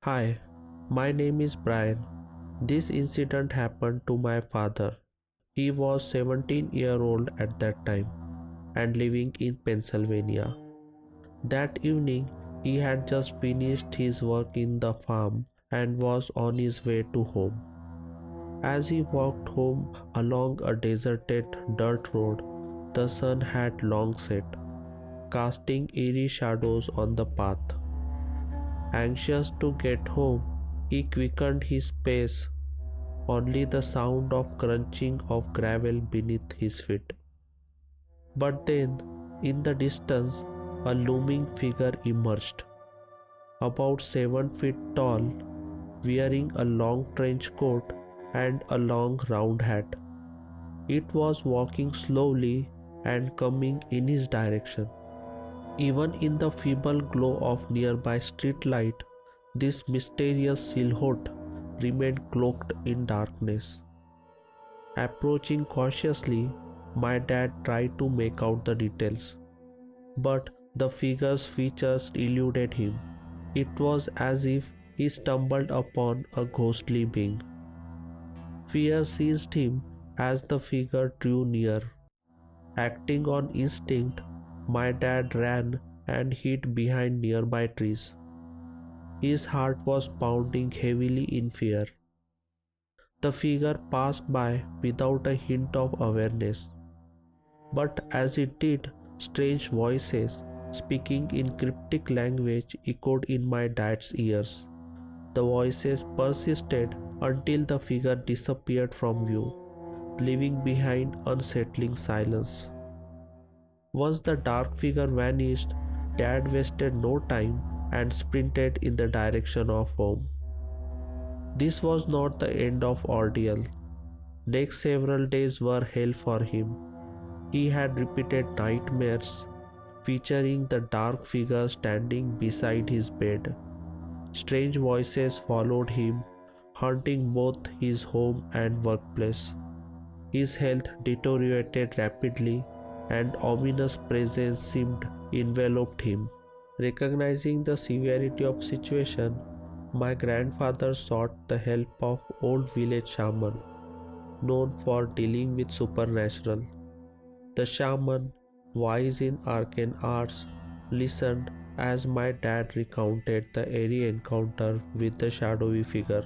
Hi, my name is Brian. This incident happened to my father. He was 17-year-old at that time and living in Pennsylvania. That evening, he had just finished his work in the farm and was on his way to home. As he walked home along a deserted dirt road, the sun had long set, casting eerie shadows on the path. Anxious to get home, he quickened his pace, only the sound of crunching of gravel beneath his feet. But then, in the distance, a looming figure emerged, about 7 feet tall, wearing a long trench coat and a long round hat. It was walking slowly and coming in his direction. Even in the feeble glow of nearby street light, this mysterious silhouette remained cloaked in darkness. Approaching cautiously, my dad tried to make out the details, but the figure's features eluded him. It was as if he stumbled upon a ghostly being. Fear seized him as the figure drew near. Acting on instinct, my dad ran and hid behind nearby trees. His heart was pounding heavily in fear. The figure passed by without a hint of awareness. But as it did, strange voices, speaking in cryptic language, echoed in my dad's ears. The voices persisted until the figure disappeared from view, leaving behind unsettling silence. Once the dark figure vanished, Dad wasted no time and sprinted in the direction of home. This was not the end of ordeal. Next several days were hell for him. He had repeated nightmares featuring the dark figure standing beside his bed. Strange voices followed him, haunting both his home and workplace. His health deteriorated rapidly, and ominous presence seemed enveloped him. Recognizing the severity of situation, my grandfather sought the help of old village shaman, known for dealing with supernatural. The shaman, wise in arcane arts, listened as my dad recounted the eerie encounter with the shadowy figure.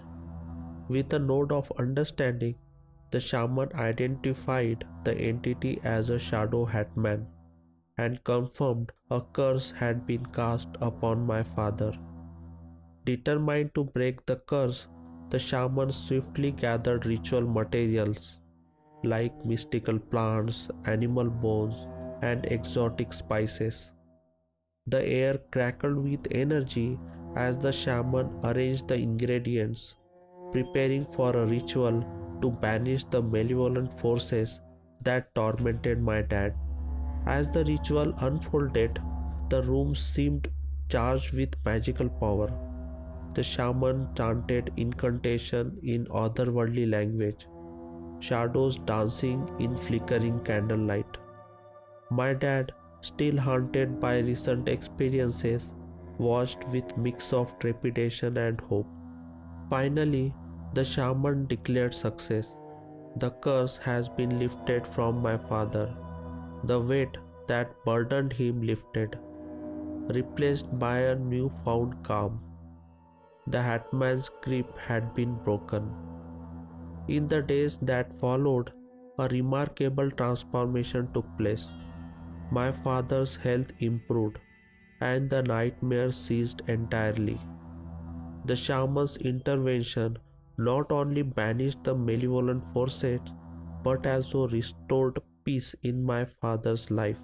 With a nod of understanding, the shaman identified the entity as a shadow Hatman and confirmed a curse had been cast upon my father. Determined to break the curse, the shaman swiftly gathered ritual materials like mystical plants, animal bones, and exotic spices. The air crackled with energy as the shaman arranged the ingredients, preparing for a ritual to banish the malevolent forces that tormented my dad. As the ritual unfolded, the room seemed charged with magical power. The shaman chanted incantation in otherworldly language, shadows dancing in flickering candlelight. My dad, still haunted by recent experiences, watched with mix of trepidation and hope. Finally, the shaman declared success. The curse has been lifted from my father. The weight that burdened him lifted, replaced by a newfound calm. The Hatman's grip had been broken. In the days that followed, a remarkable transformation took place. My father's health improved, and the nightmares ceased entirely. The shaman's intervention not only banished the malevolent forces but also restored peace in my father's life.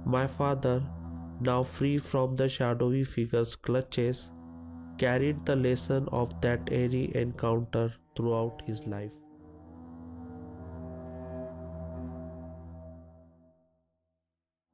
My father, now free from the shadowy figure's clutches, carried the lesson of that eerie encounter throughout his life.